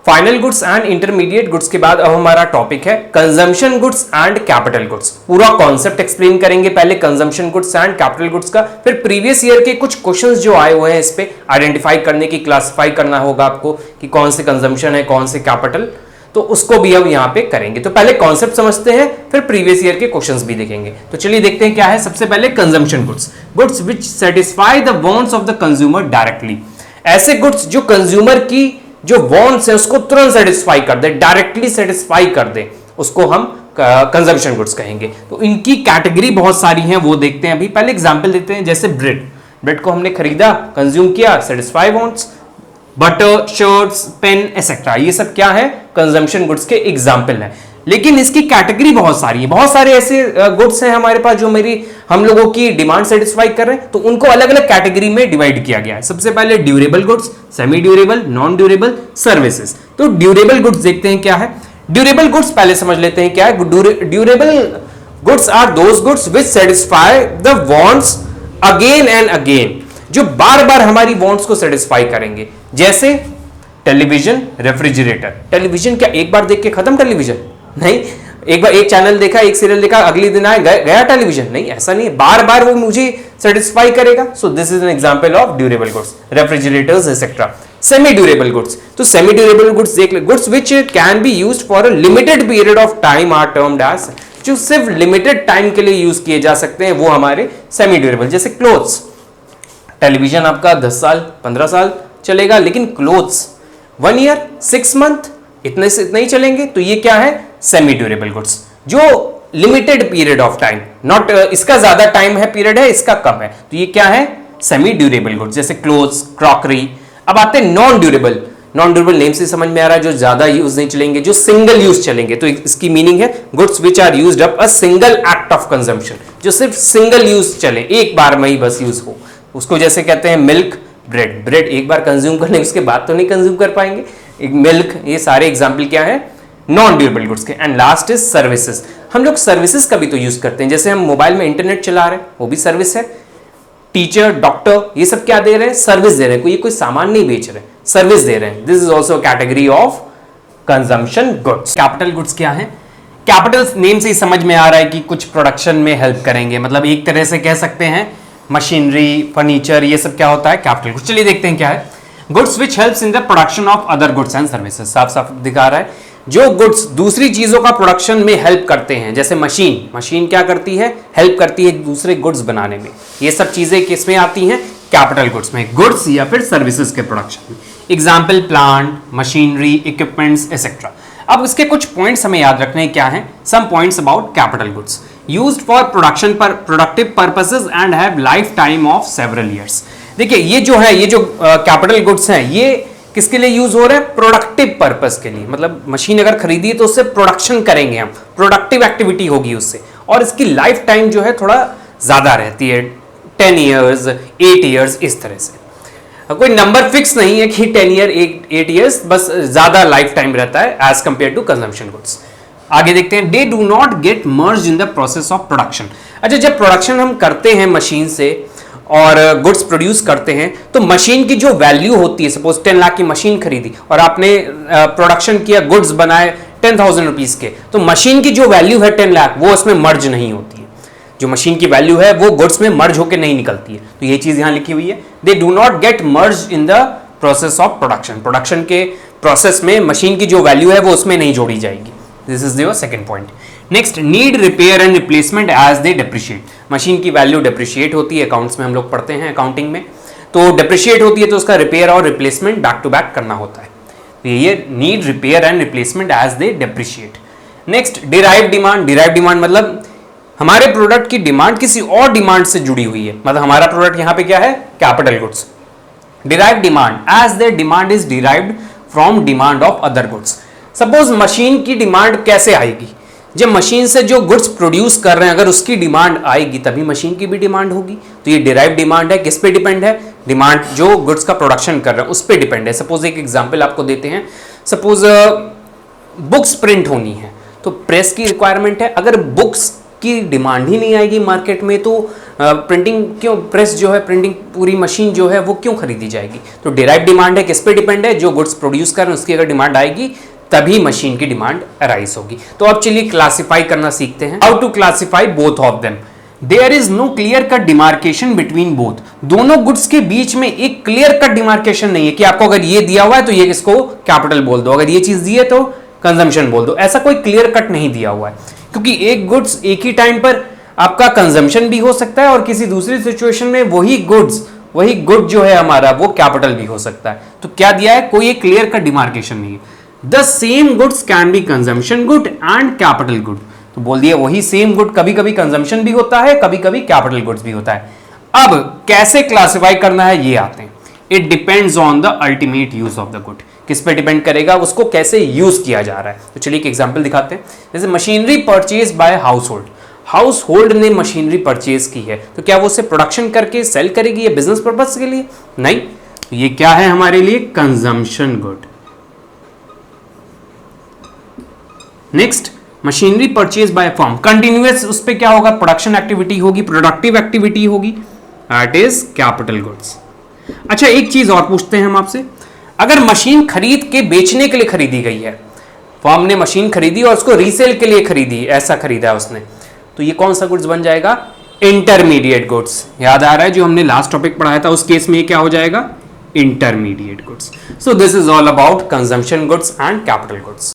Final goods and intermediate goods के बाद अब हमारा टॉपिक है consumption goods and capital goods. पूरा कॉन्सेप्ट एक्सप्लेन करेंगे, पहले consumption goods and capital goods का, फिर प्रीवियस ईयर के कुछ क्वेश्चंस जो आए हुए हैं इस पे आइडेंटिफाई करने की, क्लासिफाई करना होगा आपको कि कौन से कंजम्पशन है कौन से कैपिटल, तो उसको भी हम यहाँ पे करेंगे। तो पहले कॉन्सेप्ट समझते हैं, फिर प्रीवियस ईयर के क्वेश्चंस भी देखेंगे। तो चलिए देखते हैं क्या है। सबसे पहले consumption goods, goods which satisfy the wants of the consumer directly. ऐसे गुड्स जो कंज्यूमर की जो वांट्स है उसको तुरंत सेटिस्फाई कर दे, डायरेक्टली सेटिस्फाई कर दे, उसको हम कंजम्पशन गुड्स कहेंगे। तो इनकी कैटेगरी बहुत सारी हैं, वो देखते हैं अभी। पहले एग्जांपल देते हैं, जैसे ब्रेड, ब्रेड को हमने खरीदा, कंज्यूम किया, satisfy wants. Butter, shirts, pen etcetera, ये सब क्या है, कंजम्पशन गुड्स के एग्जाम्पल है। लेकिन इसकी कैटेगरी बहुत सारी है, बहुत सारे ऐसे गुड्स हैं हमारे पास जो हम लोगों की डिमांड सेटिस्फाई कर रहे हैं, तो उनको अलग अलग कैटेगरी में डिवाइड किया गया है। सबसे पहले durable goods, semi durable, non durable, services. तो ड्यूरेबल गुड्स देखते हैं क्या है। ड्यूरेबल गुड्स पहले समझ लेते हैं क्या है। Durable goods are those goods which satisfy the wants again and again, जो बार बार हमारी वांट्स को सेटिस्फाई करेंगे। जैसे टेलीविजन, रेफ्रिजरेटर। टेलीविजन क्या एक बार देख के खत्म टेलीविजन? नहीं, एक बार एक चैनल देखा, एक सीरियल देखा, अगले दिन आए गया टेलीविजन? नहीं, ऐसा नहीं है, बार बार वो मुझे सेटिस्फाई करेगा। So this is an example of durable goods, refrigerators etcetera. Semi durable goods, तो सेमी ड्यूरेबल गुड्स देख ले, goods which can be used for a limited period of time are termed as, जो सिर्फ limited time के लिए use किए जा सकते हैं, वो हमारे सेमी ड्यूरेबल। जैसे क्लोथ्स, टेलीविजन आपका 10 साल 15 साल चलेगा, लेकिन क्लोथ्स 1 ईयर 6 मंथ इतने से इतना ही चलेंगे, तो ये क्या है, सेमी ड्यूरेबल गुड्स, जो limited period of time, not इसका ज्यादा टाइम है, पीरियड है, इसका कम है, तो ये क्या है, सेमी ड्यूरेबल गुड्स। जैसे क्लोथ्स, क्रॉकरी। अब आते हैं non durable. Non durable name से समझ में आ रहा है जो ज्यादा यूज नहीं चलेंगे, जो सिंगल यूज चलेंगे। तो इसकी मीनिंग है goods which are used up a single act of consumption, जो सिर्फ सिंगल यूज चले, एक बार में ही बस यूज हो, उसको जैसे कहते हैं मिल्क, ब्रेड। ब्रेड एक बार कंज्यूम करने उसके बाद तो नहीं कंज्यूम कर पाएंगे। मिल्क, ये सारे एग्जाम्पल क्या है, नॉन ड्यूरेबल गुड्स के। And last is services. हम लोग सर्विसेज का भी तो यूज करते हैं, जैसे हम मोबाइल में इंटरनेट चला रहे हैं, वो भी सर्विस है। टीचर, डॉक्टर, ये सब क्या दे रहे हैं, सर्विस दे रहे हैं, कोई सामान नहीं बेच रहे, सर्विस दे रहे हैं। This is also category of consumption goods. Capital goods क्या है, कैपिटल नेम से ही समझ में आ रहा है कि कुछ प्रोडक्शन में हेल्प करेंगे, मतलब एक तरह से कह सकते हैं मशीनरी, फर्नीचर, ये सब क्या होता है, कैपिटल गुड्स। चलिए देखते हैं क्या है। Goods which helps in the production of other goods and services, साफ साफ दिखा रहा है, जो गुड्स दूसरी चीजों का प्रोडक्शन में हेल्प करते हैं। जैसे मशीन, मशीन क्या करती है, हेल्प करती है दूसरे गुड्स बनाने में। ये सब चीजें किसमें आती हैं, कैपिटल गुड्स में, गुड्स या फिर सर्विसेज के प्रोडक्शन में। Example plant, machinery, equipments etcetera. अब इसके कुछ पॉइंट्स हमें याद रखने क्या है, some points about capital goods. Used for production पर productive purposes and have lifetime of several years. देखिए ये जो है, ये जो कैपिटल गुड्स हैं, ये किसके लिए यूज हो रहे हैं, प्रोडक्टिव पर्पस के लिए। मतलब मशीन अगर खरीदी है तो उससे प्रोडक्शन करेंगे हम, प्रोडक्टिव एक्टिविटी होगी उससे, और इसकी लाइफ टाइम जो है थोड़ा ज्यादा रहती है, 10 ईयर्स 8 ईयर्स इस तरह से। कोई नंबर फिक्स नहीं है कि 10 ईयर 8 ईयर्स, बस ज्यादा लाइफ टाइम रहता है as compare to consumption goods. आगे देखते हैं, they do not get merge in the process of production. अच्छा, जब प्रोडक्शन हम करते हैं मशीन से और गुड्स प्रोड्यूस करते हैं, तो मशीन की जो वैल्यू होती है, सपोज 10 लाख की मशीन खरीदी और आपने प्रोडक्शन किया, गुड्स बनाए 10,000 रुपीज के, तो मशीन की जो वैल्यू है 10 लाख, वो उसमें मर्ज नहीं होती है। जो मशीन की वैल्यू है वो गुड्स में मर्ज होकर नहीं निकलती है, तो ये चीज यहां लिखी हुई है, they do not get merge in the process of production. Production के प्रोसेस में मशीन की जो वैल्यू है वो उसमें नहीं जोड़ी जाएगी। This is your second point. Next, need repair and replacement as they depreciate. Machine की वैल्यू डेप्रिशिएट होती है, अकाउंट्स में हम लोग पढ़ते हैं, अकाउंटिंग में, तो डेप्रिशिएट होती है तो उसका रिपेयर और रिप्लेसमेंट बैक टू बैक करना होता है। तो ये need repair and replacement as they depreciate. Next, derive demand. Derive demand मतलब हमारे प्रोडक्ट की डिमांड किसी और डिमांड से जुड़ी हुई है, मतलब हमारा प्रोडक्ट यहाँ पे क्या है, capital goods. Derive demand as their demand is derived from demand of other goods. Suppose machine की डिमांड कैसे आएगी, जब मशीन से जो गुड्स प्रोड्यूस कर रहे हैं अगर उसकी डिमांड आएगी तभी मशीन की भी डिमांड होगी। तो ये डिराइव डिमांड है, किस पे डिपेंड है, डिमांड जो गुड्स का प्रोडक्शन कर रहे हैं उस पे डिपेंड है। सपोज एक एग्जांपल आपको देते हैं, सपोज बुक्स प्रिंट होनी है तो प्रेस की रिक्वायरमेंट है, अगर बुक्स की डिमांड ही नहीं आएगी मार्केट में, तो प्रिंटिंग क्यों, प्रेस जो है, प्रिंटिंग पूरी मशीन जो है वो क्यों खरीदी जाएगी? तो डिराइव डिमांड है, किस पे डिपेंड है? जो गुड्स प्रोड्यूस कर रहे हैं उसकी अगर डिमांड आएगी तभी मशीन की डिमांड अराइज होगी। तो अब चलिए क्लासिफाई करना सीखते हैं। How to classify both of them. There is no clear cut demarcation between both. दोनों गुड्स के बीच में एक क्लियर कट डिमार्केशन नहीं है कि आपको अगर ये दिया हुआ है तो ये इसको कैपिटल बोल दो, अगर ये चीज दी है तो कंजम्पशन बोल दो। ऐसा कोई क्लियर कट नहीं दिया हुआ है, क्योंकि एक गुड्स एक ही टाइम पर आपका कंजम्पशन भी हो सकता है और किसी दूसरी सिचुएशन में वही गुड जो है हमारा वो कैपिटल भी हो सकता है। तो क्या दिया है? कोई एक क्लियर कट डिमार्केशन नहीं है। The same goods can be consumption good and capital good. तो बोल दिया वही सेम गुड कभी कभी कंजम्पशन भी होता है, कभी कभी कैपिटल गुड्स भी होता है। अब कैसे क्लासिफाई करना है ये आते हैं। It depends on the ultimate use of the good. किस पे डिपेंड करेगा? उसको कैसे यूज किया जा रहा है। तो चलिए एक एग्जांपल दिखाते हैं। जैसे machinery purchase by house hold ने मशीनरी परचेज की है, तो क्या वो उसे प्रोडक्शन करके सेल करेगी या बिजनेस पर्पस के लिए? नहीं। तो ये क्या है हमारे लिए? Consumption good. Next, machinery purchase by firm, continuous उस पे क्या होगा? प्रोडक्शन एक्टिविटी होगी, प्रोडक्टिव एक्टिविटी होगी, दैट इज कैपिटल गुड्स। अच्छा, एक चीज और पूछते हैं हम आपसे। अगर मशीन खरीद के बेचने के लिए खरीदी गई है, फर्म ने मशीन खरीदी और उसको रीसेल के लिए खरीदी, ऐसा खरीदा है उसने, तो ये कौन सा गुड्स बन जाएगा? Intermediate goods. याद आ रहा है जो हमने लास्ट टॉपिक पढ़ाया था, उस केस में ये क्या हो जाएगा? Intermediate goods. So this is all about consumption goods and capital goods.